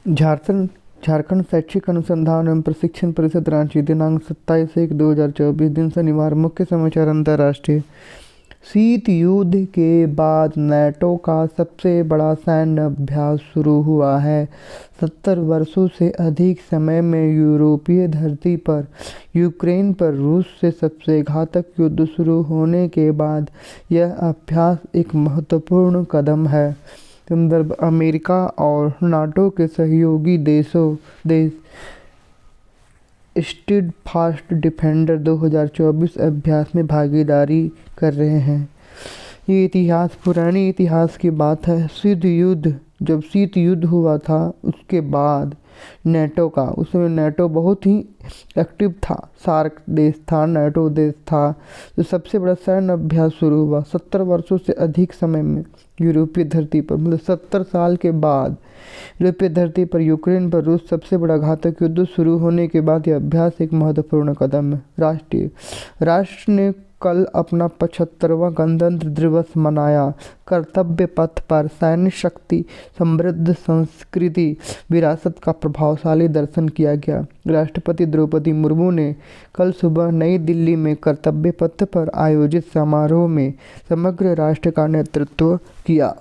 झारखंड झारखंड शैक्षिक अनुसंधान एवं प्रशिक्षण परिषद रांची दिनांक 27/1/2024 दिन शनिवार। मुख्य समाचार अंतर्राष्ट्रीय। शीत युद्ध के बाद नाटो का सबसे बड़ा सैन्य अभ्यास शुरू हुआ है। 70 वर्षों से अधिक समय में यूरोपीय धरती पर यूक्रेन पर रूस से सबसे घातक युद्ध शुरू होने के बाद यह अभ्यास एक महत्वपूर्ण कदम है। संदर्भ अमेरिका और नाटो के सहयोगी देश स्टीडफास्ट डिफेंडर 2024 अभ्यास में भागीदारी कर रहे हैं। ये पुराने इतिहास की बात है। जब शीत युद्ध हुआ था उसके बाद नाटो का, उस समय नाटो बहुत ही एक्टिव था, सार्क देश था, नाटो देश था। तो सबसे बड़ा सैन्य अभ्यास शुरू हुआ 70 वर्षों से अधिक समय में यूरोपीय धरती पर, मतलब 70 साल के बाद यूरोपीय धरती पर यूक्रेन पर रूस सबसे बड़ा घातक युद्ध शुरू होने के बाद यह अभ्यास एक महत्वपूर्ण कदम है। राष्ट्र ने कल अपना 75वां गणतंत्र दिवस मनाया। कर्तव्य पथ पर सैन्य शक्ति, समृद्ध संस्कृति, विरासत का प्रभावशाली दर्शन किया गया। राष्ट्रपति द्रौपदी मुर्मू ने कल सुबह नई दिल्ली में कर्तव्य पथ पर आयोजित समारोह में समग्र राष्ट्र का नेतृत्व किया।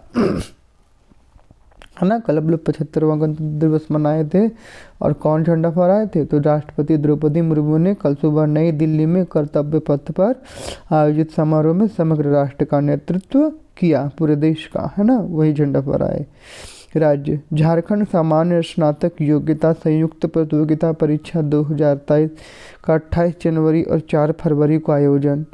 है ना, कल हम लोग 75वां गणतंत्र दिवस मनाए थे और कौन झंडा फहराए थे, तो राष्ट्रपति द्रौपदी मुर्मू ने कल सुबह नई दिल्ली में कर्तव्य पथ पर आयोजित समारोह में समग्र राष्ट्र का नेतृत्व किया, पूरे देश का, है ना, वही झंडा फहराए। राज्य झारखंड सामान्य स्नातक योग्यता संयुक्त प्रतियोगिता परीक्षा 2023 का 28 जनवरी और 4 फरवरी को आयोजन।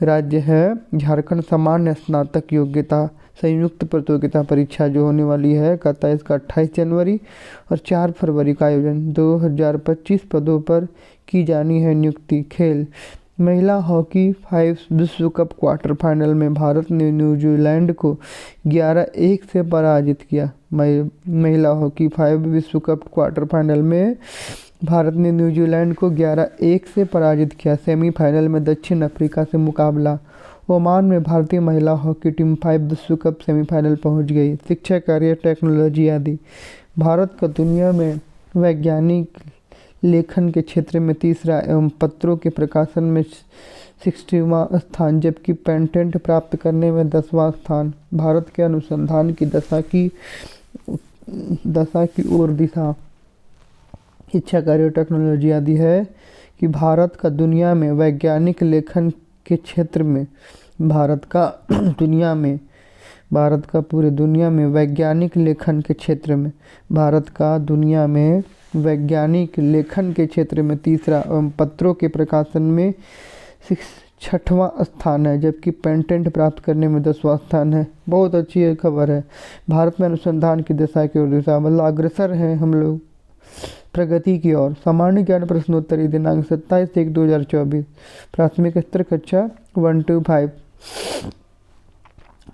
राज्य है झारखंड सामान्य स्नातक योग्यता संयुक्त प्रतियोगिता परीक्षा जो होने वाली है 28 जनवरी और 4 फरवरी का आयोजन। 2025 पदों पर की जानी है नियुक्ति। खेल महिला हॉकी 5 विश्व कप क्वार्टर फाइनल में भारत ने न्यूजीलैंड को 11-1 से पराजित किया। महिला हॉकी 5 विश्व कप क्वार्टर फाइनल में भारत ने न्यूजीलैंड को 11-1 से पराजित किया। सेमीफाइनल में दक्षिण अफ्रीका से मुकाबला। ओमान में भारतीय महिला हॉकी टीम 5 विश्व कप सेमीफाइनल पहुंच गई। शिक्षा, कार्य, टेक्नोलॉजी आदि। भारत का दुनिया में वैज्ञानिक लेखन के क्षेत्र में तीसरा एवं पत्रों के प्रकाशन में 60वां स्थान, जबकि पेटेंट प्राप्त करने में 10वां स्थान। भारत के अनुसंधान की दशा की ओर दिशा। शिक्षा, कार्य, टेक्नोलॉजी आदि है कि भारत का दुनिया में वैज्ञानिक लेखन के क्षेत्र में भारत का पूरे दुनिया में वैज्ञानिक लेखन के क्षेत्र में भारत का दुनिया में वैज्ञानिक लेखन के क्षेत्र में तीसरा एवं पत्रों के प्रकाशन में 6वां स्थान है, जबकि पेटेंट प्राप्त करने में 10वां स्थान है। बहुत अच्छी खबर है। भारत में अनुसंधान की दिशा की ओर दिशा, मतलब अग्रसर हैं हम लोग प्रगति की ओर। सामान्य ज्ञान प्रश्नोत्तरी दिनांक 27/1/2024 प्राथमिक स्तर कक्षा 1-5।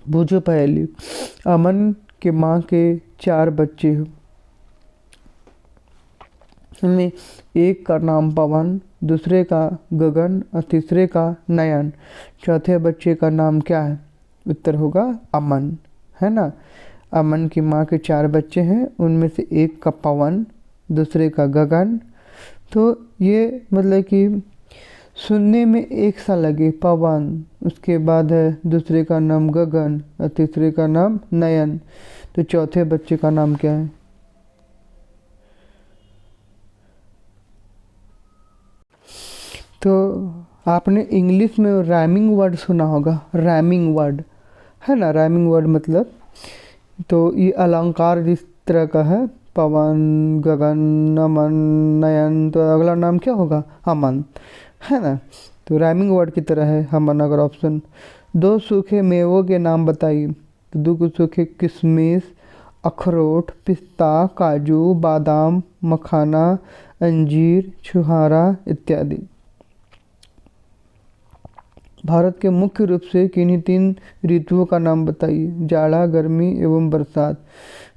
बूझो पहेली। अमन के माँ के 4 बच्चे हैं, उनमें एक का नाम पवन, दूसरे का गगन और तीसरे का नयन। चौथे बच्चे का नाम क्या है? उत्तर होगा अमन, है ना। अमन की माँ के 4 बच्चे हैं, उनमें से एक का पवन, दूसरे का गगन। तो ये मतलब कि सुनने में एक सा लगे पवन, उसके बाद है दूसरे का नाम गगन और तीसरे का नाम नयन। तो चौथे बच्चे का नाम क्या है? तो आपने इंग्लिश में राइमिंग वर्ड सुना होगा, राइमिंग वर्ड, है ना। राइमिंग वर्ड मतलब, तो ये अलंकार जिस तरह का है, पवन, गगन, अमन, नयन, तो अगला नाम क्या होगा? अमन, है ना। तो राइमिंग वर्ड की तरह है अमन। अगर ऑप्शन 2 सूखे मेवों के नाम बताइए, तो 2 सूखे किशमिश, अखरोट, पिस्ता, काजू, बादाम, मखाना, अंजीर, छुहारा इत्यादि। भारत के मुख्य रूप से किन्हीं 3 ऋतुओं का नाम बताइए? जाड़ा, गर्मी एवं बरसात।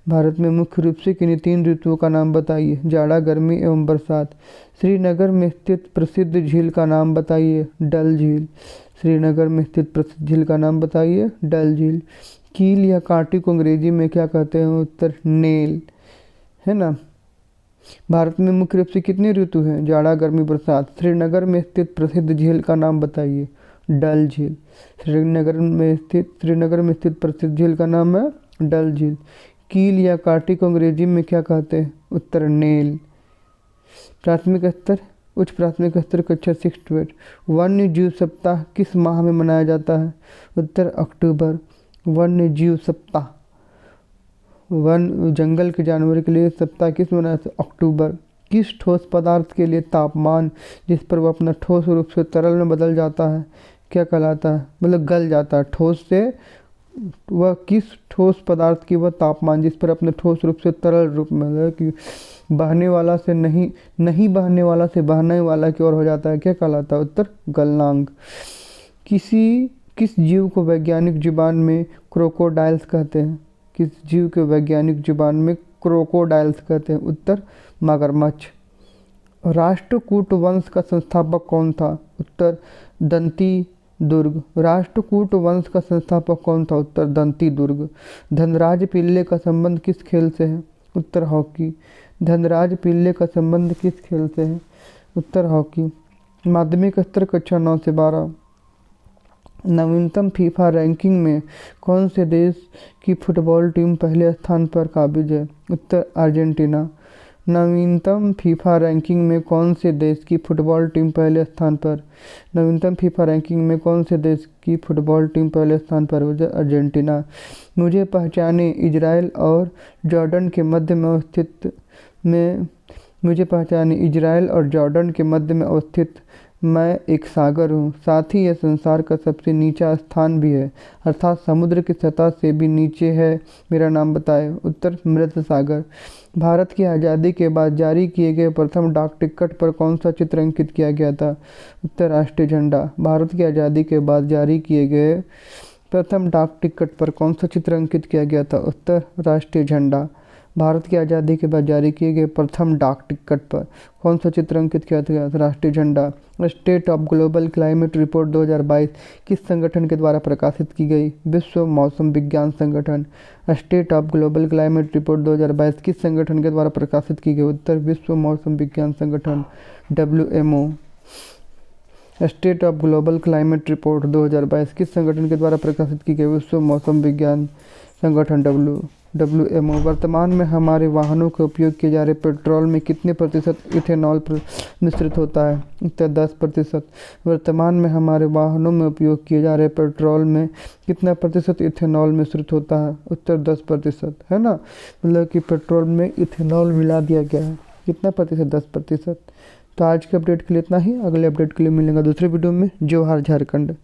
भारत में मुख्य रूप से किन्हीं 3 ऋतुओं का नाम बताइए? जाड़ा, गर्मी एवं बरसात। श्रीनगर में स्थित प्रसिद्ध झील का नाम बताइए? डल झील। श्रीनगर में स्थित प्रसिद्ध झील का नाम बताइए? डल झील। कील या कांटे को अंग्रेजी में क्या कहते हैं? उत्तर नेल, है ना। भारत में मुख्य रूप से कितनी ऋतु हैं? जाड़ा, गर्मी, बरसात। श्रीनगर में स्थित प्रसिद्ध झील का नाम बताइए। डल झील। श्रीनगर में स्थित प्रसिद्ध झील का नाम है डल झील। कील या काठी को अंग्रेजी में क्या कहते हैं? उत्तर नेल। प्राथमिक स्तर, उच्च प्राथमिक स्तर कक्षा 6 to 8। वन्य जीव सप्ताह किस माह में मनाया जाता है? उत्तर अक्टूबर। वन्य जीव सप्ताह, वन जंगल के जानवरों के लिए सप्ताह किस मनाया जाता है? अक्टूबर। किस ठोस पदार्थ के लिए तापमान जिस पर वह अपना ठोस रूप से तरल में बदल जाता है क्या कहलाता है? मतलब गल जाता है ठोस से, वह किस ठोस पदार्थ की वह तापमान जिस पर अपने ठोस रूप से तरल रूप में, मतलब कि बहने वाला से नहीं बहने वाला से बहने वाला की ओर हो जाता है, क्या कहलाता है? उत्तर गलनांक। किस जीव को वैज्ञानिक जुबान में क्रोकोडाइल्स कहते हैं? किस जीव के वैज्ञानिक जुबान में क्रोकोडाइल्स कहते हैं? उत्तर मगरमच्छ। राष्ट्रकूट वंश का संस्थापक कौन था? उत्तर दंती दुर्ग। राष्ट्रकूट वंश का संस्थापक कौन था? उत्तर दंती दुर्ग। धनराज पिल्ले का संबंध किस खेल से है? उत्तर हॉकी। धनराज पिल्ले का संबंध किस खेल से है? उत्तर हॉकी। माध्यमिक स्तर कक्षा 9 से 12। नवीनतम फीफा रैंकिंग में कौन से देश की फुटबॉल टीम पहले स्थान पर काबिज है? उत्तर अर्जेंटीना। नवीनतम फीफा रैंकिंग में कौन से देश की फुटबॉल टीम पहले स्थान पर? नवीनतम फीफा रैंकिंग में कौन से देश की फुटबॉल टीम पहले स्थान पर? अर्जेंटीना। मुझे पहचाने इजराइल और जॉर्डन के मध्य में अवस्थित मैं एक सागर हूँ, साथ ही यह संसार का सबसे नीचा स्थान भी है, अर्थात समुद्र की सतह से भी नीचे है। मेरा नाम बताएं। उत्तर मृत सागर। भारत की आज़ादी के बाद जारी किए गए प्रथम डाक टिकट पर कौन सा चित्र अंकित किया गया था? उत्तर राष्ट्रीय झंडा। भारत की आज़ादी के बाद जारी किए गए प्रथम डाक टिकट पर कौन सा चित्र अंकित किया गया था? उत्तर राष्ट्रीय झंडा। भारत की आज़ादी के बाद जारी किए गए प्रथम डाक टिकट पर कौन सा चित्र अंकित किया गया था? राष्ट्रीय झंडा। State of global climate report 2022 किस संगठन के द्वारा प्रकाशित की गई? विश्व मौसम विज्ञान संगठन। State of global climate report 2022 किस संगठन के द्वारा प्रकाशित की गई? उत्तर विश्व मौसम विज्ञान संगठन WMO। State of global climate report 2022 किस संगठन के द्वारा प्रकाशित की गई? विश्व मौसम विज्ञान संगठन WMO। वर्तमान में हमारे वाहनों के उपयोग किए जा रहे पेट्रोल में कितने प्रतिशत इथेनॉल मिश्रित होता है? उत्तर 10%। वर्तमान में हमारे वाहनों में उपयोग किए जा रहे पेट्रोल में कितना प्रतिशत इथेनॉल मिश्रित होता है? उत्तर 10%, है ना। मतलब कि पेट्रोल में इथेनॉल मिला दिया गया है। कितना प्रतिशत? 10%। तो आज के अपडेट के लिए इतना ही। अगले अपडेट के लिए मिलेंगे दूसरे वीडियो में। जोहार झारखंड।